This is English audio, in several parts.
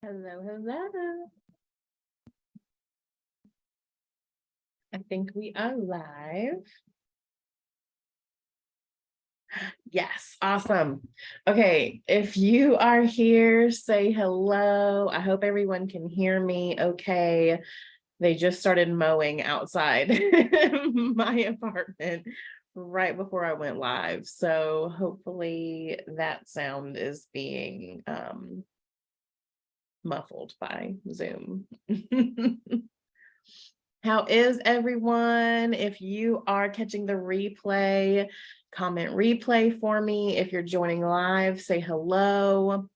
Hello, hello. I think we are live. Yes, awesome. Okay, if you are here, say hello. I hope everyone can hear me okay. They just started mowing outside my apartment right before I went live. So hopefully that sound is being muffled by Zoom. How is everyone? If you are catching the replay, comment replay for me. If you're joining live, say hello.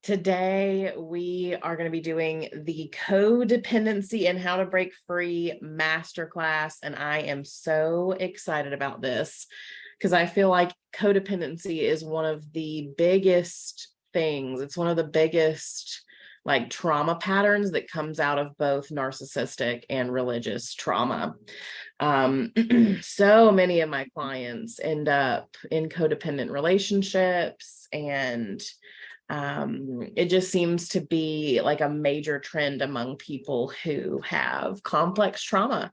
Today, we are going to be doing the Codependency and How to Break Free Masterclass, and I am so excited about this because I feel like codependency is one of the biggest things. It's one of the biggest like trauma patterns that comes out of both narcissistic and religious trauma. So many of my clients end up in codependent relationships, and it just seems to be like a major trend among people who have complex trauma.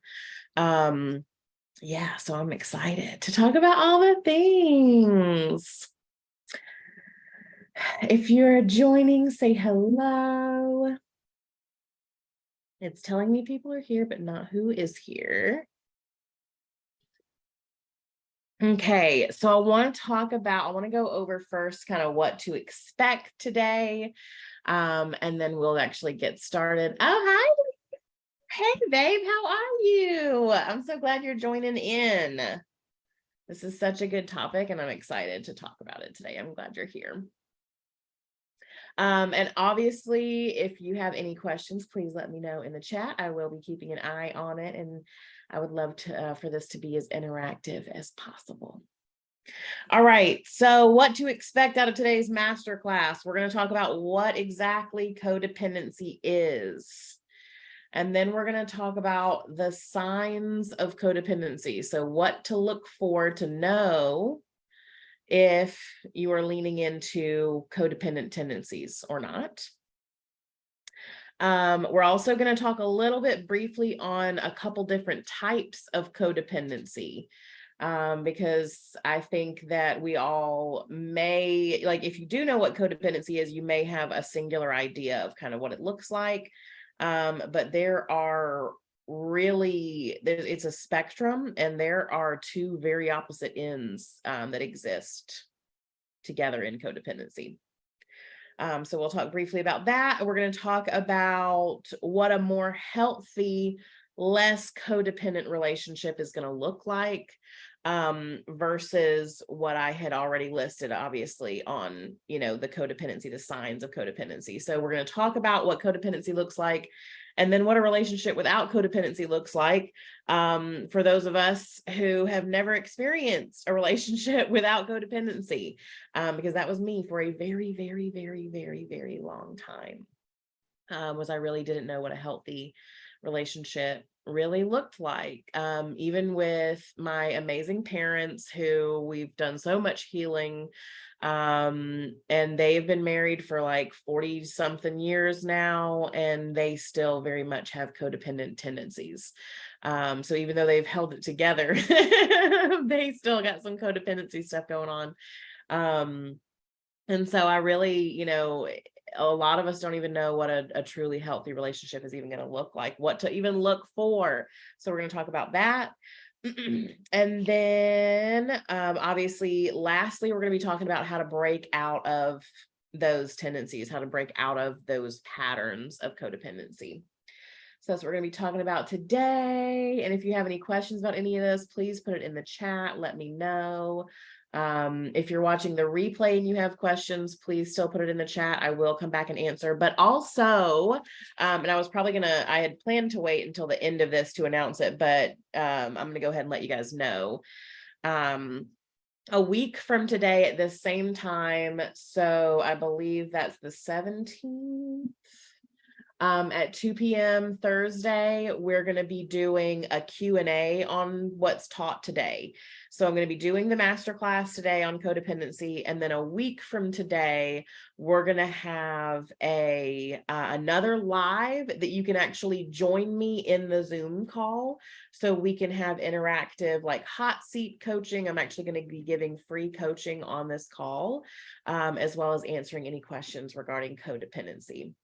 Yeah, so I'm excited to talk about all the things. If you're joining, say hello. It's telling me people are here, but not who is here. Okay, so I want to go over first kind of what to expect today. And then we'll actually get started. Oh, hi. Hey, babe, how are you? I'm so glad you're joining in. This is such a good topic, and I'm excited to talk about it today. I'm glad you're here. And obviously, if you have any questions, please let me know in the chat. I will be keeping an eye on it, and I would love to for this to be as interactive as possible. All right, so what to expect out of today's masterclass. We're going to talk about what exactly codependency is. And then we're going to talk about the signs of codependency. So what to look for to know if you are leaning into codependent tendencies or not. We're also going to talk a little bit briefly on a couple different types of codependency, because I think that we all may, like, if you do know what codependency is, you may have a singular idea of kind of what it looks like. But there are really, it's a spectrum, and there are two very opposite ends that exist together in codependency. So we'll talk briefly about that. We're going to talk about what a more healthy, less codependent relationship is going to look like, versus what I had already listed, obviously, on, the codependency, the signs of codependency. So we're going to talk about what codependency looks like, and then what a relationship without codependency looks like, for those of us who have never experienced a relationship without codependency, because that was me for a very, very, very, very, very long time. Was I really didn't know what a healthy relationship really looked like. Even with my amazing parents, who we've done so much healing, and they've been married for like 40 something years now, and they still very much have codependent tendencies. So even though they've held it together, they still got some codependency stuff going on. And so I really, a lot of us don't even know what a truly healthy relationship is even going to look like, what to even look for. So we're going to talk about that. And then obviously, lastly, we're going to be talking about how to break out of those tendencies, how to break out of those patterns of codependency. So that's what we're going to be talking about today. And if you have any questions about any of this, please put it in the chat. Let me know. If you're watching the replay and you have questions, please still put it in the chat. I will come back and answer. But also, and I had planned to wait until the end of this to announce it, but I'm going to go ahead and let you guys know. A week from today at the same time, so I believe that's the 17th. At 2 p.m. Thursday, we're going to be doing a Q&A on what's taught today. So I'm going to be doing the masterclass today on codependency, and then a week from today, we're going to have another live that you can actually join me in the Zoom call, so we can have interactive, like hot seat coaching. I'm actually going to be giving free coaching on this call, as well as answering any questions regarding codependency.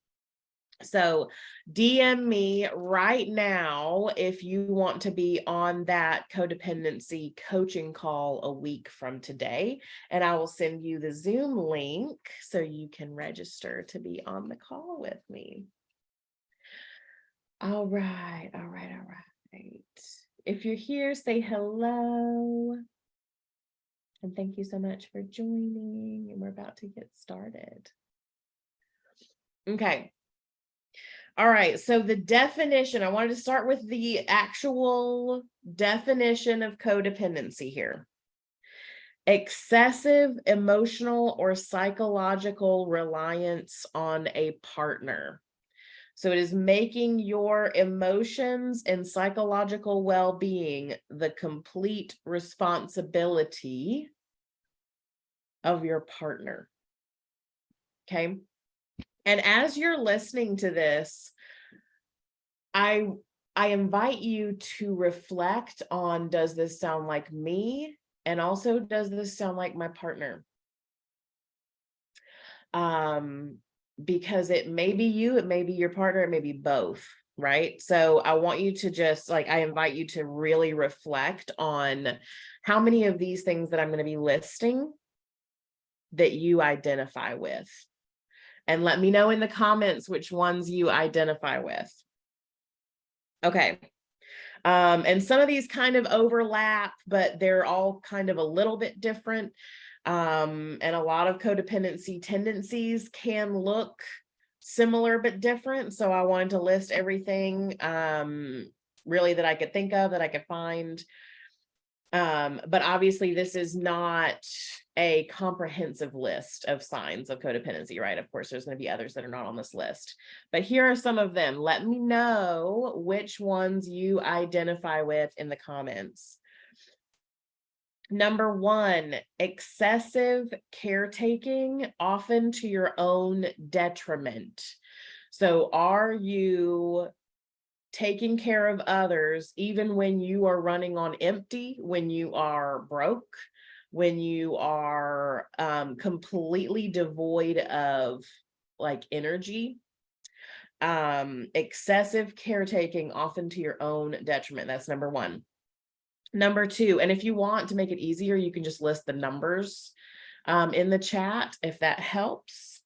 So DM me right now if you want to be on that codependency coaching call a week from today, and I will send you the Zoom link so you can register to be on the call with me. All right. If you're here, say hello. And thank you so much for joining, and we're about to get started. Okay. All right, so the definition, I wanted to start with the actual definition of codependency here. Excessive emotional or psychological reliance on a partner. So it is making your emotions and psychological well-being the complete responsibility of your partner. Okay. And as you're listening to this, I invite you to reflect on, does this sound like me? And also, does this sound like my partner? Because it may be you, it may be your partner, it may be both, right? So I want you to just I invite you to really reflect on how many of these things that I'm going to be listing that you identify with. And let me know in the comments which ones you identify with. Okay. And some of these kind of overlap, but they're all kind of a little bit different. And a lot of codependency tendencies can look similar but different. So I wanted to list everything really that I could think of, that I could find. But obviously this is not a comprehensive list of signs of codependency, right? Of course, there's going to be others that are not on this list, but here are some of them. Let me know which ones you identify with in the comments. Number 1, excessive caretaking, often to your own detriment. So are you taking care of others even when you are running on empty, when you are broke, when you are completely devoid of energy? Excessive caretaking, often to your own detriment. That's number 1. Number 2, and if you want to make it easier, you can just list the numbers in the chat if that helps.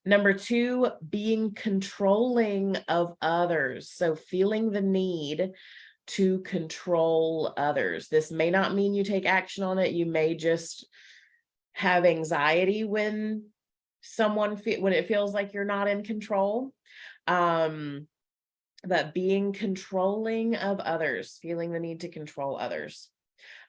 Number 2, being controlling of others. So feeling the need to control others. This may not mean you take action on it. You may just have anxiety when when it feels like you're not in control. But being controlling of others, feeling the need to control others.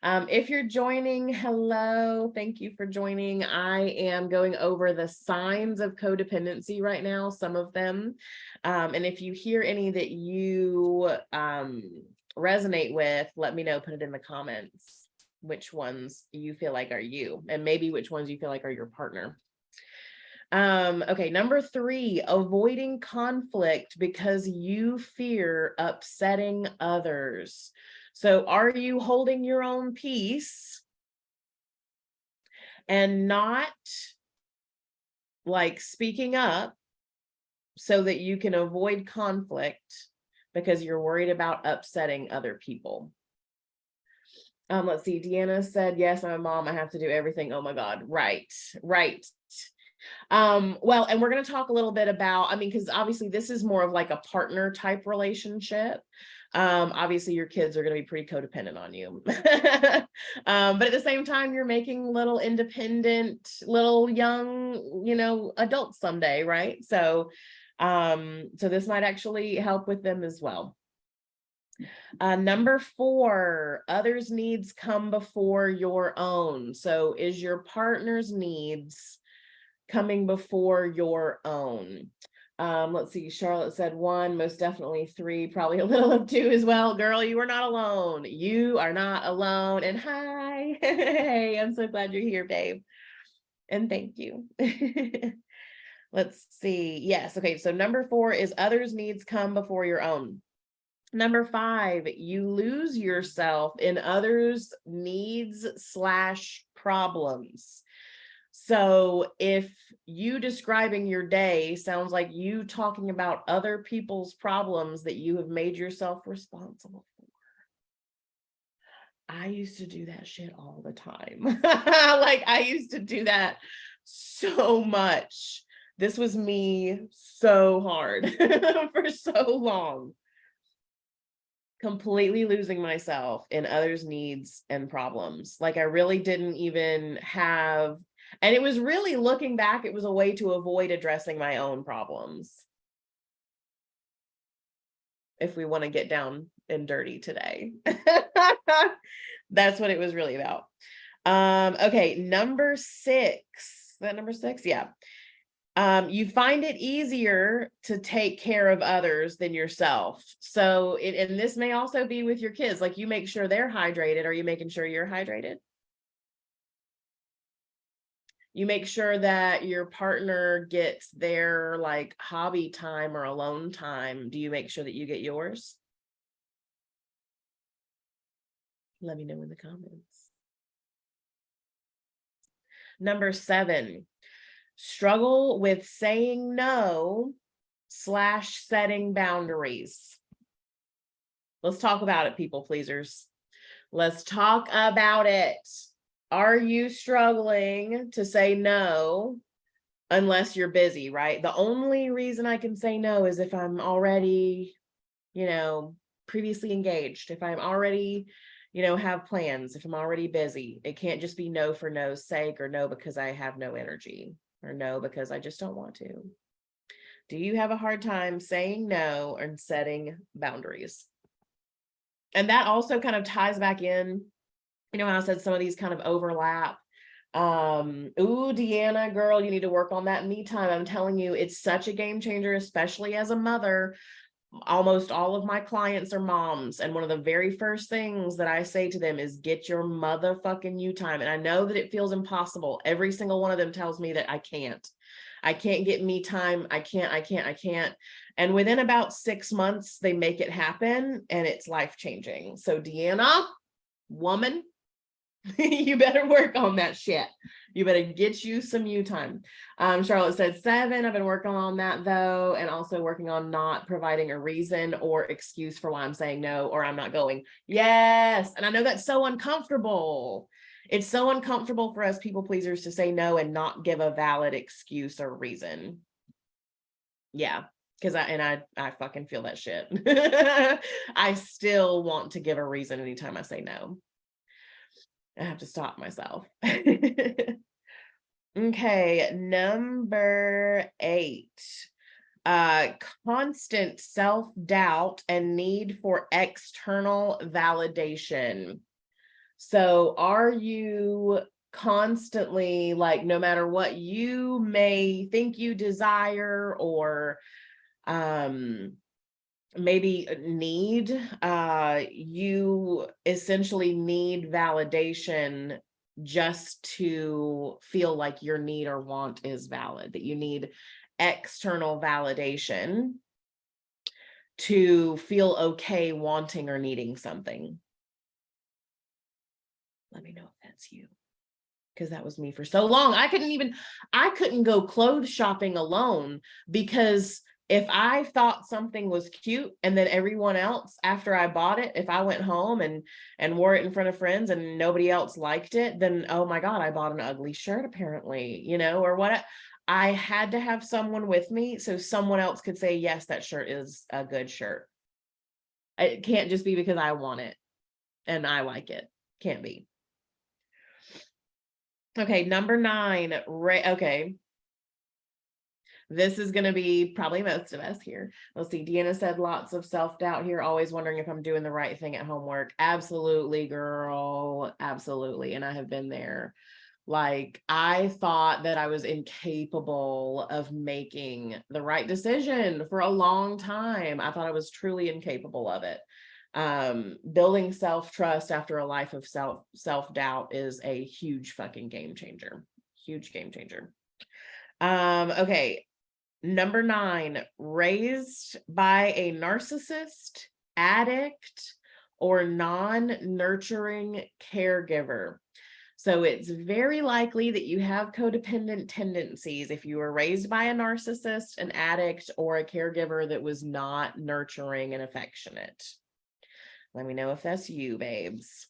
If you're joining, hello, thank you for joining. I am going over the signs of codependency right now, some of them. And if you hear any that you resonate with, let me know, put it in the comments, which ones you feel like are you, and maybe which ones you feel like are your partner. Okay, number 3, avoiding conflict because you fear upsetting others. So are you holding your own peace and not speaking up so that you can avoid conflict because you're worried about upsetting other people? Let's see, Deanna said, yes, I'm a mom, I have to do everything. Oh my God, right. Well, and we're going to talk a little bit about, because obviously this is more of like a partner type relationship. Obviously your kids are going to be pretty codependent on you. But at the same time, you're making little independent, little young, adults someday, right? So this might actually help with them as well. Number 4, others' needs come before your own. So is your partner's needs coming before your own? Let's see. Charlotte said 1, most definitely 3, probably a little of 2 as well. Girl, you are not alone. You are not alone. And hi. Hey, I'm so glad you're here, babe. And thank you. Let's see. Yes. Okay. So number 4 is others' needs come before your own. Number 5, you lose yourself in others' needs / problems. So if you describing your day sounds like you talking about other people's problems that you have made yourself responsible for. I used to do that shit all the time. Like I used to do that so much. This was me so hard for so long. Completely losing myself in others' needs and problems. Like I really didn't even have, and it was really, looking back, it was a way to avoid addressing my own problems. If we want to get down and dirty today. That's what it was really about. Okay, number 6. Is that number 6? Yeah. You find it easier to take care of others than yourself. So, and this may also be with your kids, like you make sure they're hydrated. Are you making sure you're hydrated? You make sure that your partner gets their like hobby time or alone time. Do you make sure that you get yours? Let me know in the comments. Number 7, struggle with saying no / setting boundaries. Let's talk about it, people pleasers. Let's talk about it. Are you struggling to say no unless you're busy, right? The only reason I can say no is if I'm already, previously engaged, if I'm already, have plans, if I'm already busy. It can't just be no for no's sake, or no because I have no energy, or no because I just don't want to. Do you have a hard time saying no and setting boundaries? And that also kind of ties back in, how I said some of these kind of overlap. Ooh, Deanna, girl, you need to work on that me time. I'm telling you, it's such a game changer, especially as a mother. Almost all of my clients are moms, and one of the very first things that I say to them is get your motherfucking you time. And I know that it feels impossible. Every single one of them tells me that I can't get me time. I can't. And within about 6 months, they make it happen, and it's life-changing. So Deanna, woman, you better work on that shit. You better get you some you time. Charlotte said 7. I've been working on that though, and also working on not providing a reason or excuse for why I'm saying no or I'm not going. Yes. And I know that's so uncomfortable. It's so uncomfortable for us people pleasers to say no and not give a valid excuse or reason. Yeah. Because I fucking feel that shit. I still want to give a reason anytime I say no. I have to stop myself. Okay, number 8. Constant self-doubt and need for external validation. So are you constantly, like, no matter what you may think you desire or maybe need, you essentially need validation just to feel like your need or want is valid, that you need external validation to feel okay wanting or needing something? Let me know if that's you, because that was me for so long. I couldn't go clothes shopping alone, because if I thought something was cute and then everyone else, after I bought it, if I went home and wore it in front of friends and nobody else liked it, then, oh my God, I bought an ugly shirt apparently, or what. I had to have someone with me so someone else could say, yes, that shirt is a good shirt. It can't just be because I want it and I like it. Can't be. Okay, number 9. Okay. This is going to be probably most of us here. Let's see. Deanna said lots of self-doubt here, always wondering if I'm doing the right thing at homework. Absolutely, girl. Absolutely. And I have been there. Like, I thought that I was incapable of making the right decision for a long time. I thought I was truly incapable of it. Building self-trust after a life of self-doubt is a huge fucking game changer. Huge game changer. Okay. Number 9, raised by a narcissist, addict, or non-nurturing caregiver. So it's very likely that you have codependent tendencies if you were raised by a narcissist, an addict, or a caregiver that was not nurturing and affectionate. Let me know if that's you, babes.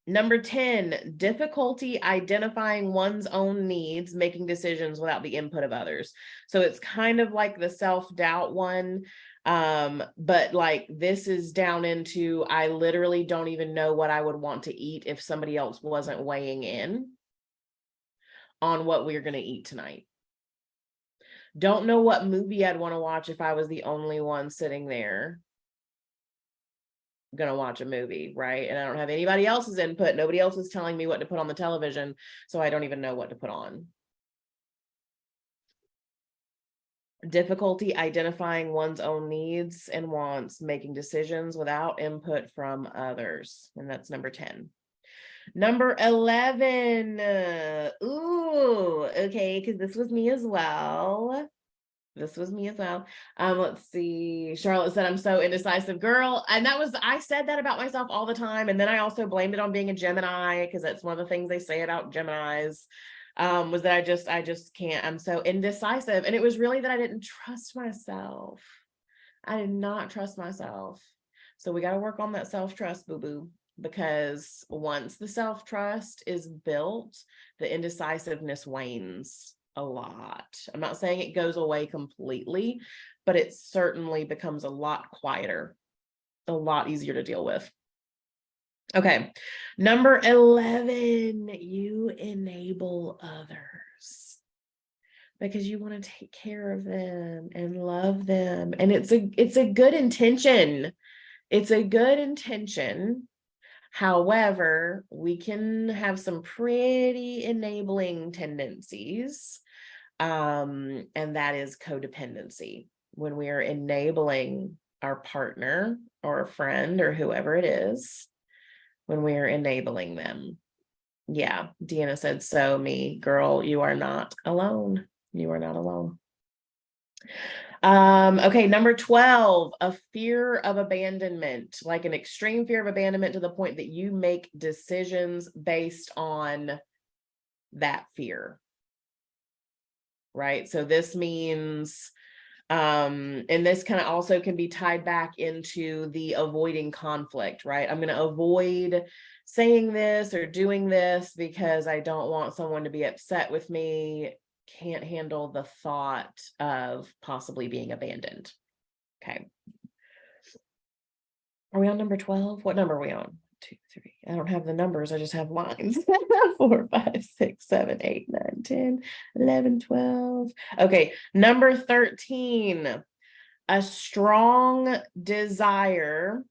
Number 10, difficulty identifying one's own needs, making decisions without the input of others. So it's kind of like the self-doubt one. But like this is down into, I literally don't even know what I would want to eat if somebody else wasn't weighing in on what we're going to eat tonight. Don't know what movie I'd want to watch if I was the only one sitting there going to watch a movie, right? And I don't have anybody else's input. Nobody else is telling me what to put on the television, so I don't even know what to put on. Difficulty identifying one's own needs and wants, making decisions without input from others. And that's number 10. Number 11. Ooh, okay, because this was me as well. This was me as well. Let's see. Charlotte said, I'm so indecisive, girl. And I said that about myself all the time. And then I also blamed it on being a Gemini, because that's one of the things they say about Geminis, was that I just can't. I'm so indecisive. And it was really that I didn't trust myself. I did not trust myself. So we got to work on that self-trust, boo-boo, because once the self-trust is built, the indecisiveness wanes a lot. I'm not saying it goes away completely, but it certainly becomes a lot quieter, a lot easier to deal with. Okay. Number 11, you enable others because you want to take care of them and love them. And it's a good intention. It's a good intention. However, we can have some pretty enabling tendencies. And that is codependency. When we are enabling our partner or a friend or whoever it is, when we are enabling them. Yeah, Deanna said, so me, girl, you are not alone. You are not alone. Okay, number 12, a fear of abandonment, like an extreme fear of abandonment to the point that you make decisions based on that fear. Right? So this means, and this kind of also can be tied back into the avoiding conflict, right? I'm going to avoid saying this or doing this because I don't want someone to be upset with me. Can't handle the thought of possibly being abandoned. Okay. Are we on number 12? What number are we on? 2, 3. I don't have the numbers. I just have lines. 4, 5, 6, 7, 8, 9, 10, 11, 12. Okay. Number 13, a strong desire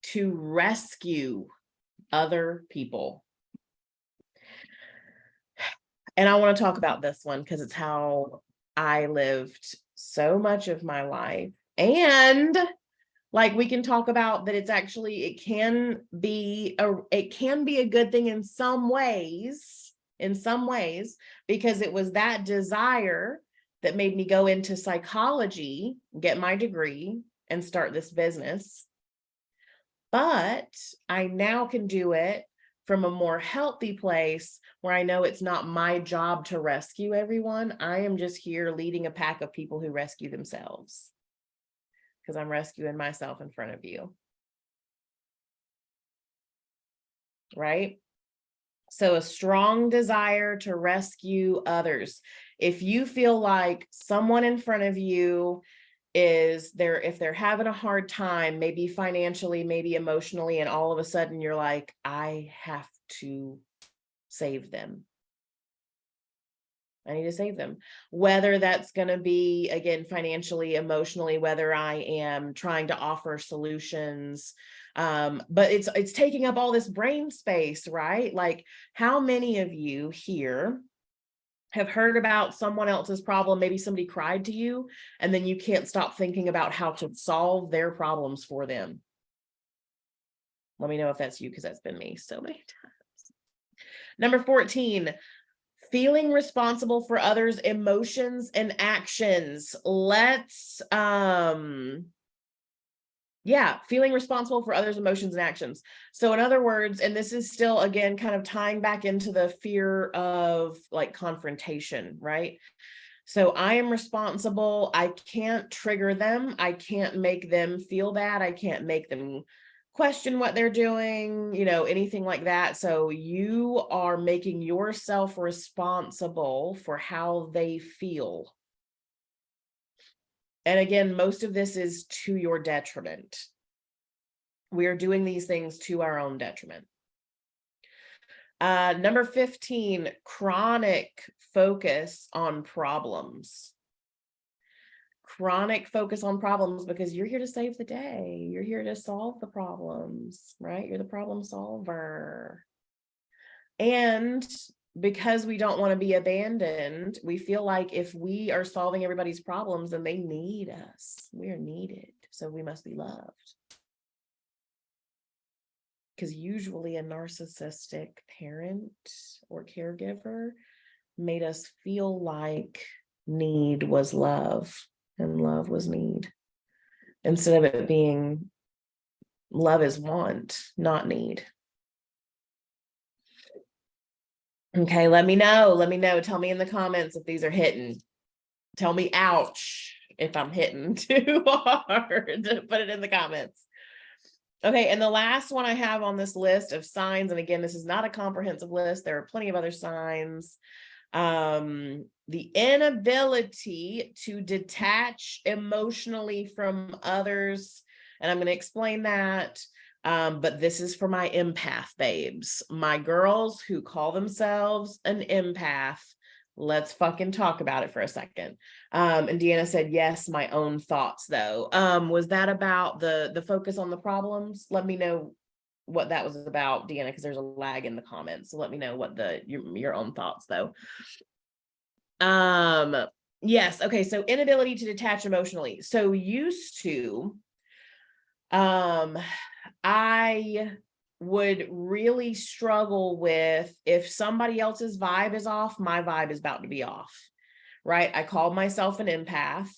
to rescue other people. And I want to talk about this one because it's how I lived so much of my life. And like we can talk about that it's actually, it can be a good thing in some ways, because it was that desire that made me go into psychology, get my degree, and start this business. But I now can do it from a more healthy place where I know it's not my job to rescue everyone. I am just here leading a pack of people who rescue themselves, because I'm rescuing myself in front of you. Right? So a strong desire to rescue others. If you feel like someone in front of you is there, if they're having a hard time, maybe financially, maybe emotionally, and all of a sudden you're like, I have to save them. I need to save them. Whether that's going to be, again, financially, emotionally, whether I am trying to offer solutions. But it's taking up all this brain space, right? Like, how many of you here have heard about someone else's problem? Maybe somebody cried to you, and then you can't stop thinking about how to solve their problems for them. Let me know if that's you, because that's been me so many times. Number 14, feeling responsible for others' emotions and actions. Feeling responsible for others' emotions and actions. So in other words, and this is still, again, kind of tying back into the fear of like confrontation, right? So I am responsible. I can't trigger them. I can't make them feel bad. I can't make them question what they're doing, anything like that. So you are making yourself responsible for how they feel. And again, most of this is to your detriment. We are doing these things to our own detriment. Number 15, chronic focus on problems. Chronic focus on problems, because you're here to save the day. You're here to solve the problems, right? You're the problem solver. And because we don't want to be abandoned, we feel like if we are solving everybody's problems, then they need us. We are needed, so we must be loved. Because usually a narcissistic parent or caregiver made us feel like need was love and love was need, instead of it being love is want, not need. Okay, let me know. Tell me in the comments if these are hitting. Tell me ouch if I'm hitting too hard. Put it in the comments. Okay, and the last one I have on this list of signs, and again, this is not a comprehensive list. There are plenty of other signs. The inability to detach emotionally from others. And I'm going to explain that. But this is for my empath babes, my girls who call themselves an empath. Let's fucking talk about it for a second. And Deanna said, yes, my own thoughts though. Was that about the focus on the problems? Let me know what that was about, Deanna, because there's a lag in the comments. So let me know what your own thoughts though. Yes. Okay. So inability to detach emotionally. So used to, I would really struggle with, if somebody else's vibe is off, my vibe is about to be off, right? I called myself an empath.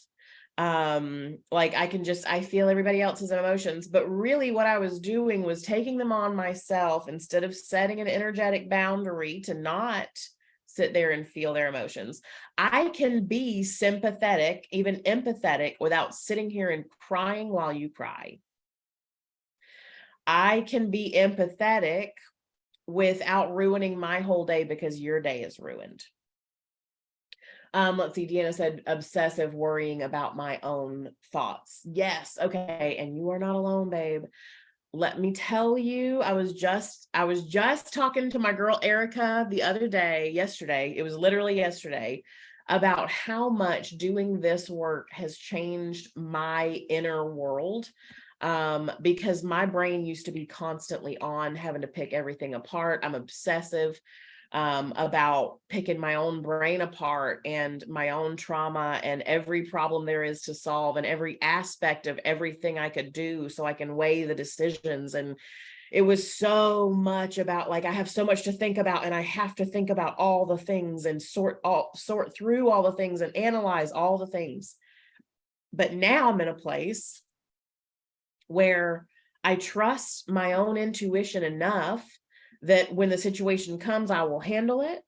Like I feel everybody else's emotions, but really what I was doing was taking them on myself instead of setting an energetic boundary to not sit there and feel their emotions. I can be sympathetic, even empathetic, without sitting here and crying while you cry. I can be empathetic without ruining my whole day because your day is ruined. Let's see, Deanna said obsessive worrying about my own thoughts. Yes, okay, and you are not alone, babe. Let me tell you, I was just talking to my girl Erica yesterday, it was literally yesterday, about how much doing this work has changed my inner world. Because my brain used to be constantly on having to pick everything apart. I'm obsessive about picking my own brain apart and my own trauma and every problem there is to solve and every aspect of everything I could do so I can weigh the decisions. And it was so much about, like, I have so much to think about and I have to think about all the things and sort through all the things and analyze all the things. But now I'm in a place where I trust my own intuition enough that when the situation comes, I will handle it.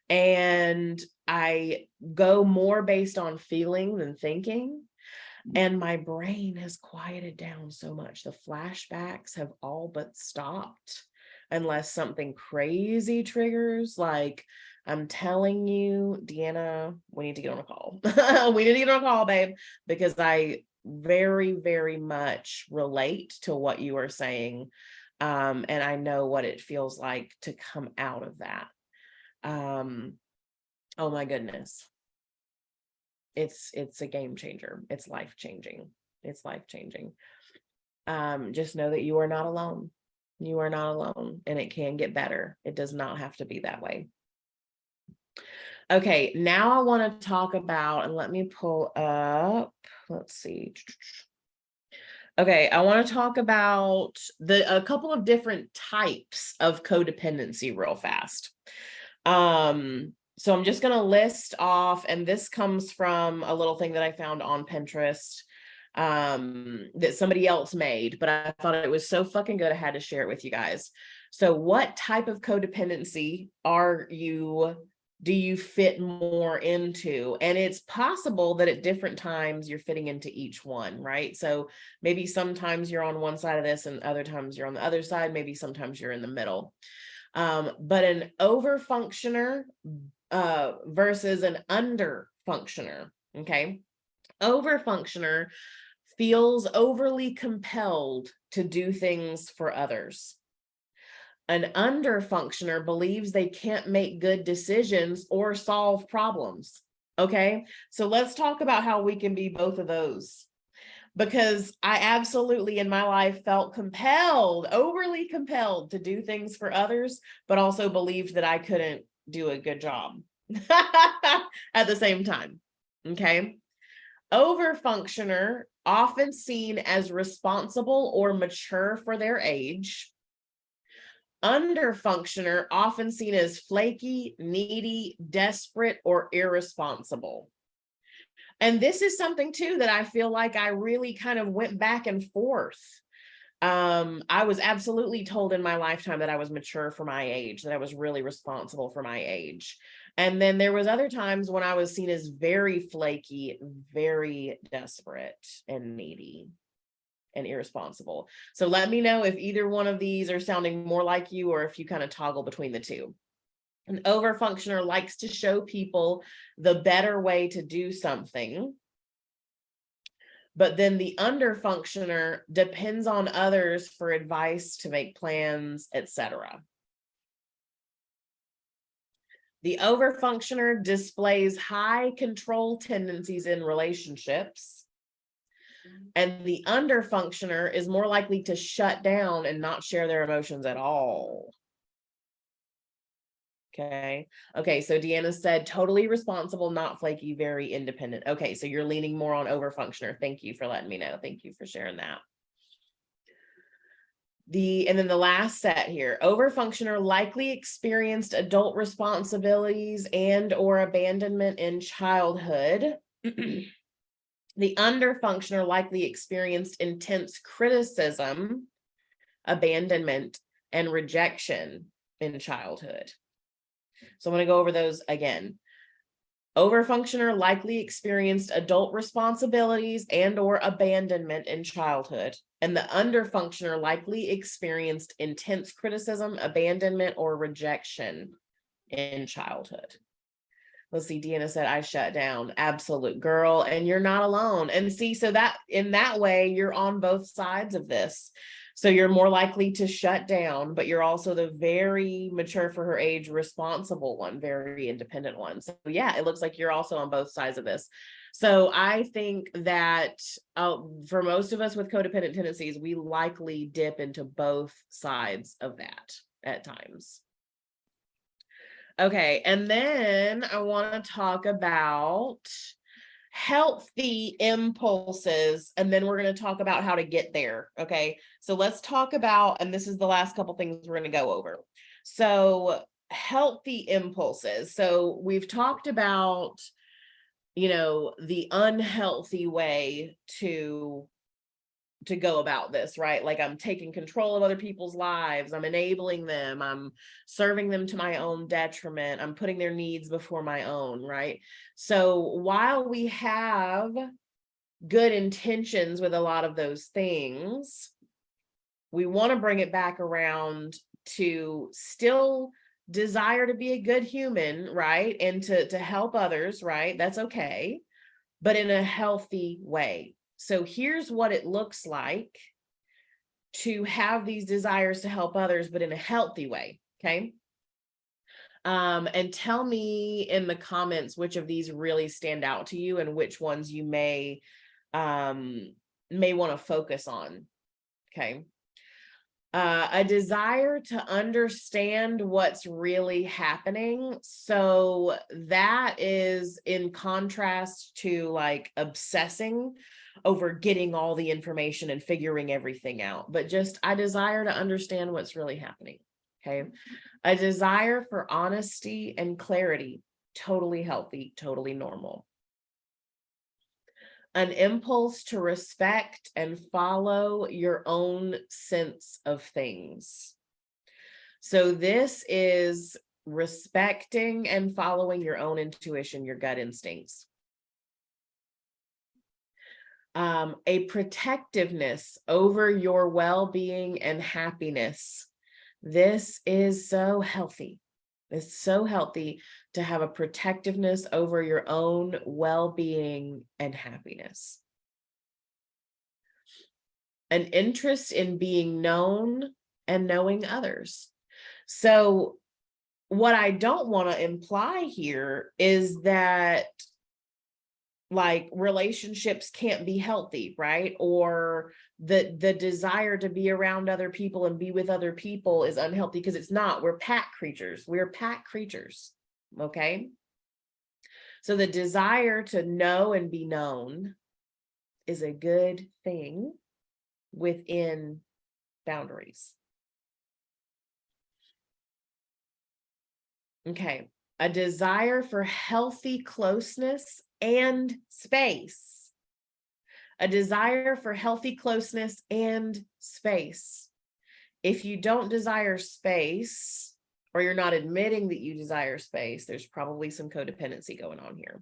And I go more based on feeling than thinking. And my brain has quieted down so much. The flashbacks have all but stopped, unless something crazy triggers. Like, I'm telling you, Deanna, we need to get on a call. We need to get on a call, babe, because I very, very much relate to what you are saying. And I know what it feels like to come out of that. Oh my goodness. It's a game changer. It's life changing. It's life changing. Just know that you are not alone. You are not alone, and it can get better. It does not have to be that way. Okay, now I want to talk about, and let me pull up, let's see. Okay, I want to talk about a couple of different types of codependency real fast. So I'm just going to list off, and this comes from a little thing that I found on Pinterest that somebody else made, but I thought it was so fucking good I had to share it with you guys. So what type of codependency do you fit more into? And it's possible that at different times you're fitting into each one, right? So maybe sometimes you're on one side of this and other times you're on the other side. Maybe sometimes you're in the middle. But an overfunctioner versus an underfunctioner, okay? Overfunctioner feels overly compelled to do things for others. An underfunctioner believes they can't make good decisions or solve problems. Okay, so let's talk about how we can be both of those. Because I absolutely in my life felt compelled, overly compelled to do things for others, but also believed that I couldn't do a good job at the same time. Okay. Overfunctioner, often seen as responsible or mature for their age. Underfunctioner, often seen as flaky, needy, desperate, or irresponsible. And this is something too that I feel like I really kind of went back and forth. I was absolutely told in my lifetime that I was mature for my age, that I was really responsible for my age. And then there was other times when I was seen as very flaky, very desperate and needy and irresponsible. So let me know if either one of these are sounding more like you or if you kind of toggle between the two. An overfunctioner likes to show people the better way to do something. But then the underfunctioner depends on others for advice to make plans, etc. The overfunctioner displays high control tendencies in relationships. And the underfunctioner is more likely to shut down and not share their emotions at all. Okay. Okay. So Deanna said totally responsible, not flaky, very independent. Okay. So you're leaning more on overfunctioner. Thank you for letting me know. Thank you for sharing that. And then the last set here, overfunctioner likely experienced adult responsibilities and or abandonment in childhood. The underfunctioner likely experienced intense criticism, abandonment, and rejection in childhood. So I'm going to go over those again. Overfunctioner likely experienced adult responsibilities and or abandonment in childhood. And the underfunctioner likely experienced intense criticism, abandonment, or rejection in childhood. Let's see, Deanna said, I shut down. Absolute girl. And you're not alone. And see, so that in that way, you're on both sides of this. So you're more likely to shut down, but you're also the very mature for her age, responsible one, very independent one. So yeah, it looks like you're also on both sides of this. So I think that for most of us with codependent tendencies, we likely dip into both sides of that at times. Okay, and then I want to talk about healthy impulses, and then we're going to talk about how to get there. Okay, so let's talk about, and this is the last couple things we're going to go over. So healthy impulses. So we've talked about, the unhealthy way to go about this, right? Like I'm taking control of other people's lives. I'm enabling them. I'm serving them to my own detriment. I'm putting their needs before my own, right? So while we have good intentions with a lot of those things, we want to bring it back around to still desire to be a good human, right? And to help others, right? That's okay, but in a healthy way. So here's what it looks like to have these desires to help others, but in a healthy way. Okay. And tell me in the comments which of these really stand out to you and which ones you may want to focus on. Okay. A desire to understand what's really happening. So that is in contrast to like obsessing over getting all the information and figuring everything out, but just I desire to understand what's really happening. Okay. A desire for honesty and clarity, totally healthy, totally normal. An impulse to respect and follow your own sense of things. So this is respecting and following your own intuition, your gut instincts. A protectiveness over your well-being and happiness. This is so healthy. It's so healthy to have a protectiveness over your own well-being and happiness. An interest in being known and knowing others. So what I don't want to imply here is that like relationships can't be healthy, right? Or the desire to be around other people and be with other people is unhealthy, because it's not. We're pack creatures. We're pack creatures. Okay. So the desire to know and be known is a good thing within boundaries. Okay. A desire for healthy closeness and space. A desire for healthy closeness and space. If you don't desire space, or you're not admitting that you desire space, there's probably some codependency going on here.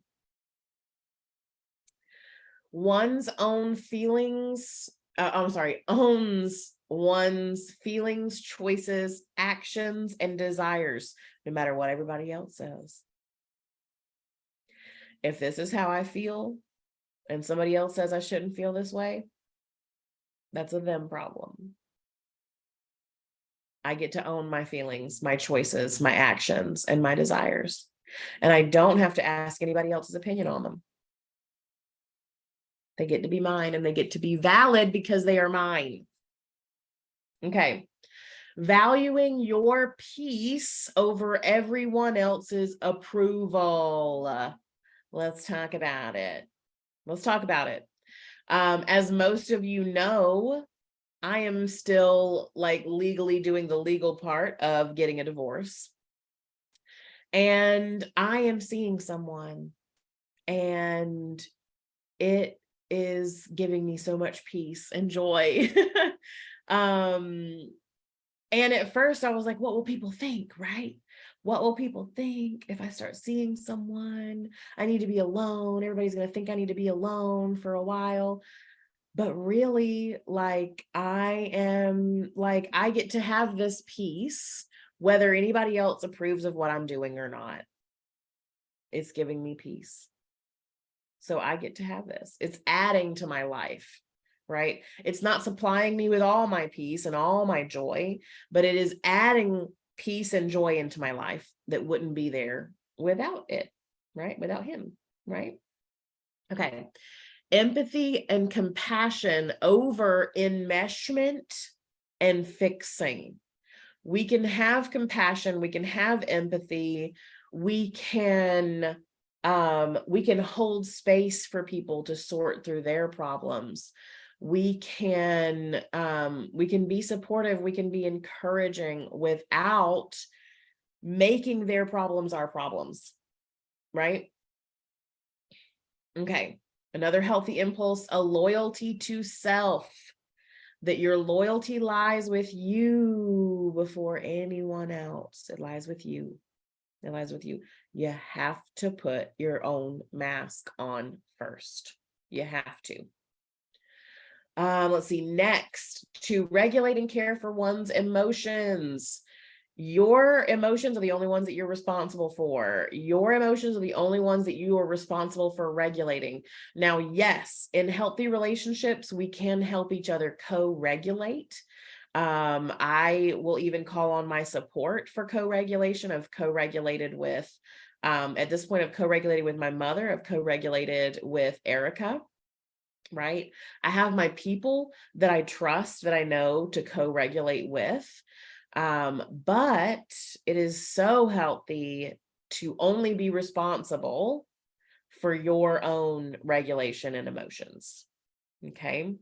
One's own feelings, owns one's feelings, choices, actions, and desires, no matter what everybody else says. If this is how I feel, and somebody else says I shouldn't feel this way, that's a them problem. I get to own my feelings, my choices, my actions, and my desires. And I don't have to ask anybody else's opinion on them. They get to be mine, and they get to be valid because they are mine. Okay. Valuing your peace over everyone else's approval. Let's talk about it. Let's talk about it. As most of you know, I am still like legally doing the legal part of getting a divorce. And I am seeing someone, and it is giving me so much peace and joy. And at first I was like, what will people think, right? What will people think if I start seeing someone? I need to be alone. Everybody's going to think I need to be alone for a while. But really, like, I get to have this peace, whether anybody else approves of what I'm doing or not. It's giving me peace. So I get to have this. It's adding to my life, right? It's not supplying me with all my peace and all my joy, but it is adding peace and joy into my life that wouldn't be there without it, right? Without him, right? Okay. Empathy and compassion over enmeshment and fixing. We can have compassion, we can have empathy, we can hold space for people to sort through their problems. We can be supportive, we can be encouraging without making their problems our problems, right? Okay. Another healthy impulse, a loyalty to self, that your loyalty lies with you before anyone else. It lies with you. It lies with you. You have to put your own mask on first. You have to. Let's see. Next, to regulate and care for one's emotions. Your emotions are the only ones that you're responsible for. Your emotions are the only ones that you are responsible for regulating. Now, yes, in healthy relationships, we can help each other co-regulate. I will even call on my support for co-regulation. I've co-regulated with, at this point, I've co-regulated with my mother, I've co-regulated with Erica, right? I have my people that I trust, that I know to co-regulate with. But it is so healthy to only be responsible for your own regulation and emotions. Okay.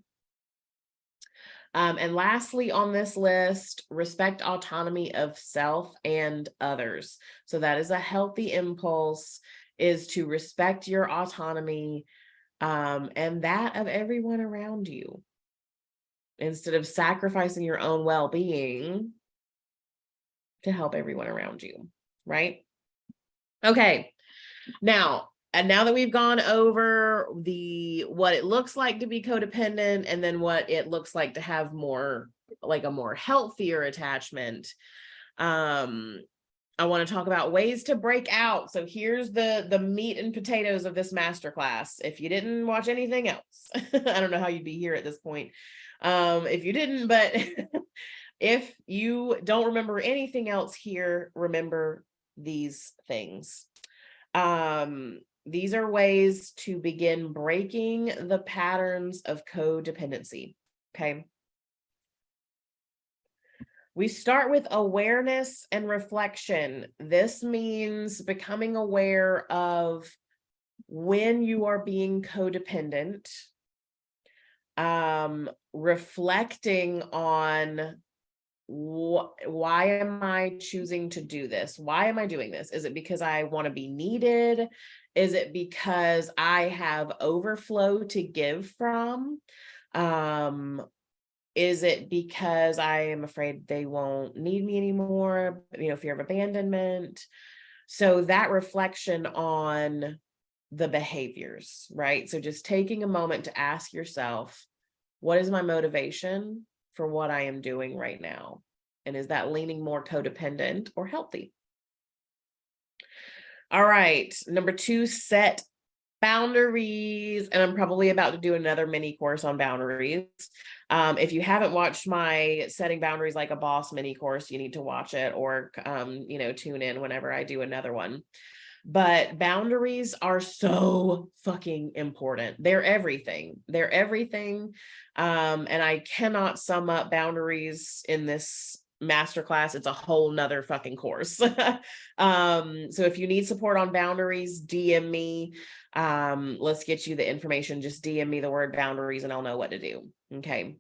And lastly on this list, respect autonomy of self and others. So that is a healthy impulse, is to respect your autonomy and that of everyone around you, instead of sacrificing your own well-being to help everyone around you, right? Okay, now, and now that we've gone over what it looks like to be codependent, and then what it looks like to have more, like a more healthier attachment, I want to talk about ways to break out. So here's the meat and potatoes of this masterclass. If you didn't watch anything else, I don't know how you'd be here at this point. If you didn't, but if you don't remember anything else here, remember these things. These are ways to begin breaking the patterns of codependency. Okay. We start with awareness and reflection. This means becoming aware of when you are being codependent, reflecting on why am I choosing to do this? Why am I doing this? Is it because I want to be needed? Is it because I have overflow to give from? Is it because I am afraid they won't need me anymore? Fear of abandonment. So that reflection on the behaviors, right? So just taking a moment to ask yourself, what is my motivation for what I am doing right now? And is that leaning more codependent or healthy? All right. Number 2, set boundaries. And I'm probably about to do another mini course on boundaries. If you haven't watched my Setting Boundaries Like a Boss mini course, you need to watch it, or tune in whenever I do another one. But boundaries are so fucking important. They're everything. They're everything. And I cannot sum up boundaries in this masterclass. It's a whole nother fucking course. So if you need support on boundaries, DM me. Let's get you the information. Just DM me the word boundaries and I'll know what to do. Okay.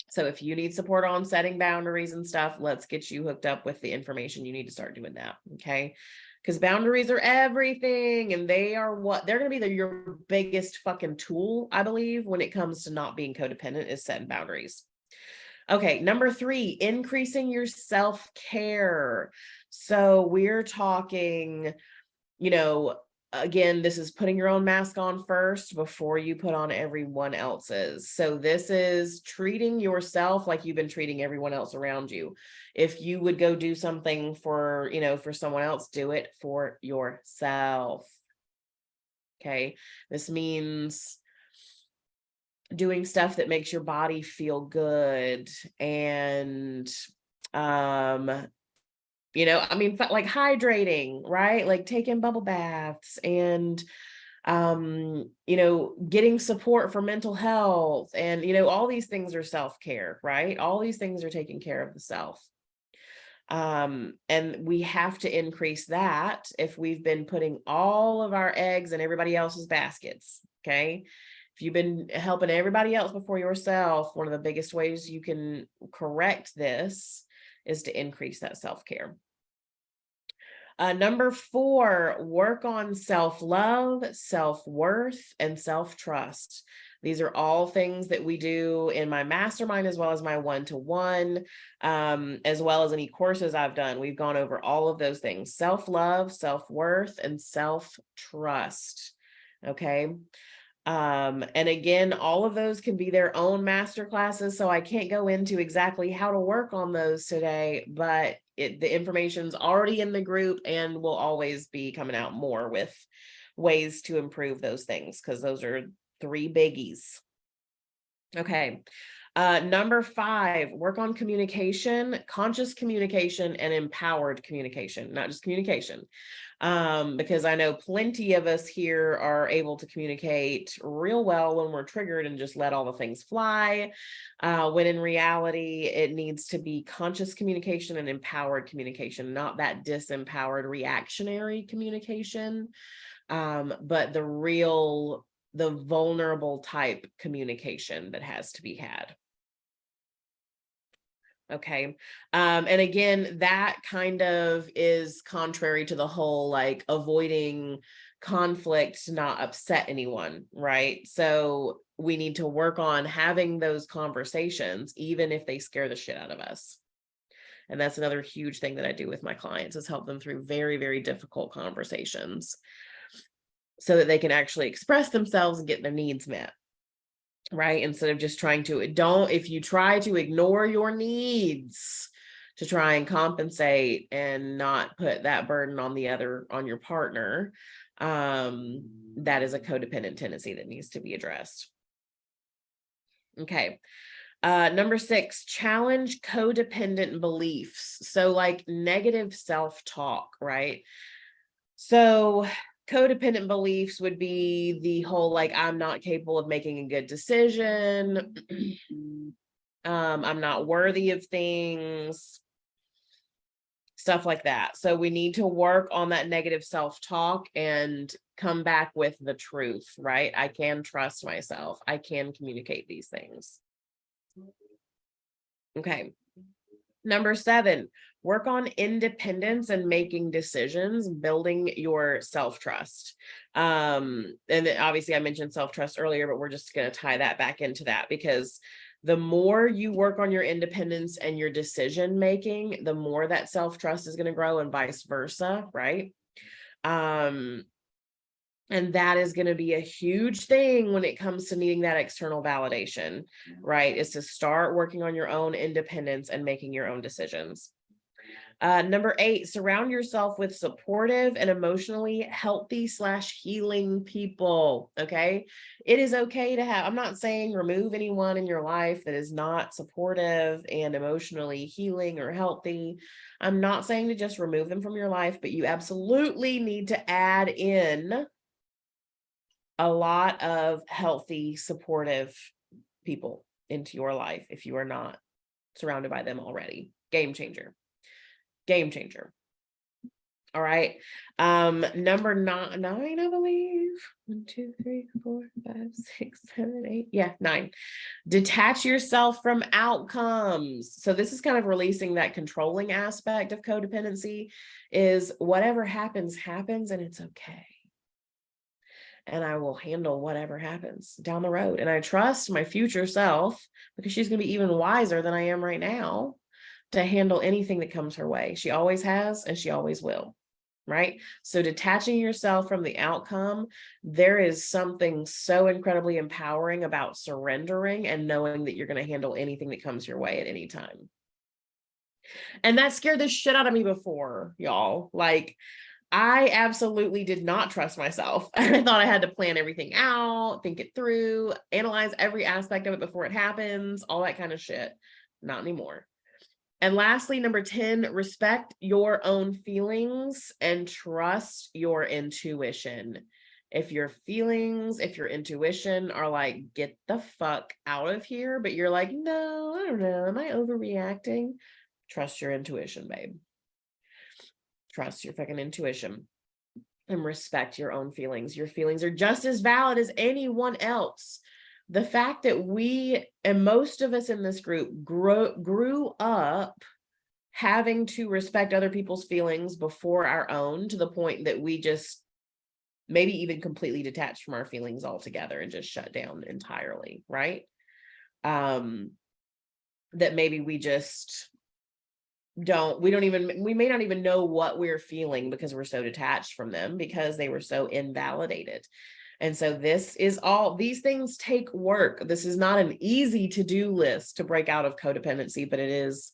So if you need support on setting boundaries and stuff, let's get you hooked up with the information you need to start doing that. Okay. Because boundaries are everything, and they're going to be your biggest fucking tool, I believe, when it comes to not being codependent, is setting boundaries. Okay, number 3, increasing your self-care. So we're talking, again, this is putting your own mask on first before you put on everyone else's. So this is treating yourself like you've been treating everyone else around you. If you would go do something for someone else, do it for yourself. Okay. This means doing stuff that makes your body feel good, and like hydrating, right? Like taking bubble baths, and getting support for mental health, and all these things are self-care, right? All these things are taking care of the self. And we have to increase that if we've been putting all of our eggs in everybody else's baskets. Okay. If you've been helping everybody else before yourself, one of the biggest ways you can correct this is to increase that self-care. Number 4, work on self-love, self-worth, and self-trust. These are all things that we do in my mastermind, as well as my one-to-one, as well as any courses I've done. We've gone over all of those things: self-love, self-worth, and self-trust. Okay. And again, all of those can be their own master classes, so I can't go into exactly how to work on those today, but the information's already in the group, and we'll always be coming out more with ways to improve those things, because those are 3 biggies. Okay. Number 5, work on communication, conscious communication, and empowered communication, not just communication. Because I know plenty of us here are able to communicate real well when we're triggered and just let all the things fly. When in reality, it needs to be conscious communication and empowered communication, not that disempowered reactionary communication, but the vulnerable type communication that has to be had. Okay. And again, that kind of is contrary to the whole like avoiding conflict to not upset anyone, right? So we need to work on having those conversations, even if they scare the shit out of us. And that's another huge thing that I do with my clients, is help them through very, very difficult conversations so that they can actually express themselves and get their needs met. Right? Instead of just trying to, if you try to ignore your needs to try and compensate and not put that burden on your partner, that is a codependent tendency that needs to be addressed. Okay. Number 6, challenge codependent beliefs. So like negative self-talk, right? So codependent beliefs would be the whole, like, I'm not capable of making a good decision. I'm not worthy of things, stuff like that. So we need to work on that negative self-talk and come back with the truth, right? I can trust myself. I can communicate these things. Okay. Number 7, work on independence and making decisions, building your self-trust. And then obviously I mentioned self-trust earlier, but we're just going to tie that back into that, because the more you work on your independence and your decision making, the more that self-trust is going to grow, and vice versa, right? And that is going to be a huge thing when it comes to needing that external validation, right? Is to start working on your own independence and making your own decisions. Number 8, surround yourself with supportive and emotionally healthy / healing people. Okay. It is okay to have, I'm not saying remove anyone in your life that is not supportive and emotionally healing or healthy. I'm not saying to just remove them from your life, but you absolutely need to add in a lot of healthy, supportive people into your life if you are not surrounded by them already. Game changer. Game changer. All right. Number 9, I believe. 1, 2, 3, 4, 5, 6, 7, 8. Yeah, 9. Detach yourself from outcomes. So this is kind of releasing that controlling aspect of codependency, is whatever happens, happens, and it's okay. And I will handle whatever happens down the road. And I trust my future self, because she's going to be even wiser than I am right now, to handle anything that comes her way. She always has, and she always will. Right? So detaching yourself from the outcome, there is something so incredibly empowering about surrendering and knowing that you're going to handle anything that comes your way at any time. And that scared the shit out of me before, y'all. Like, I absolutely did not trust myself. I thought I had to plan everything out, think it through, analyze every aspect of it before it happens, all that kind of shit. Not anymore. And lastly, number 10, respect your own feelings and trust your intuition. If your feelings, if your intuition are like, get the fuck out of here, but you're like, no, I don't know, am I overreacting? Trust your intuition, babe. Trust your fucking intuition and respect your own feelings. Your feelings are just as valid as anyone else. The fact that we, and most of us in this group, grew up having to respect other people's feelings before our own, to the point that we just maybe even completely detached from our feelings altogether and just shut down entirely, right? That maybe we just we may not even know what we're feeling, because we're so detached from them, because they were so invalidated. And so these things take work. This is not an easy to-do list to break out of codependency, but it is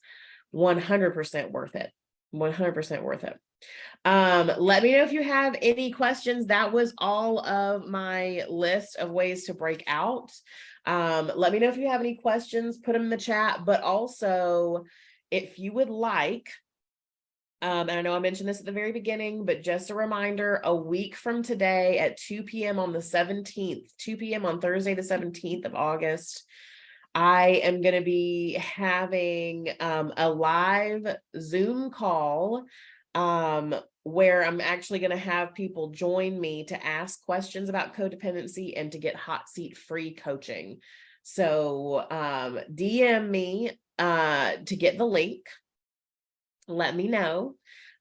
100% worth it. 100% worth it. Let me know if you have any questions. That was all of my list of ways to break out. Let me know if you have any questions, put them in the chat, but also if you would like, and I know I mentioned this at the very beginning, but just a reminder, a week from today at 2 p.m. on the 17th, 2 p.m. on Thursday, the 17th of August, I am going to be having a live Zoom call where I'm actually going to have people join me to ask questions about codependency and to get hot seat free coaching. So DM me to get the link. Let me know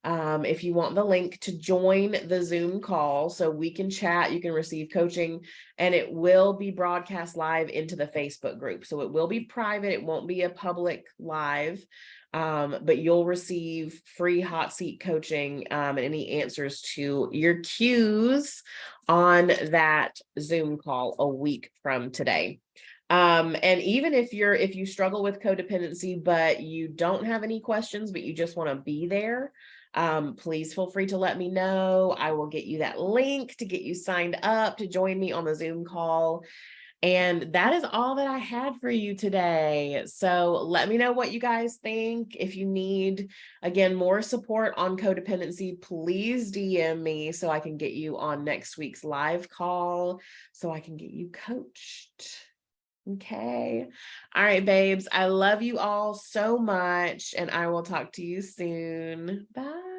if you want the link to join the Zoom call so we can chat, you can receive coaching, and it will be broadcast live into the Facebook group. So it will be private, it won't be a public live, but you'll receive free hot seat coaching and any answers to your Q's on that Zoom call a week from today. And even if you struggle with codependency, but you don't have any questions, but you just want to be there, please feel free to let me know. I will get you that link to get you signed up to join me on the Zoom call. And that is all that I had for you today. So let me know what you guys think. If you need, again, more support on codependency, please DM me so I can get you on next week's live call so I can get you coached. Okay. All right, babes. I love you all so much, and I will talk to you soon. Bye.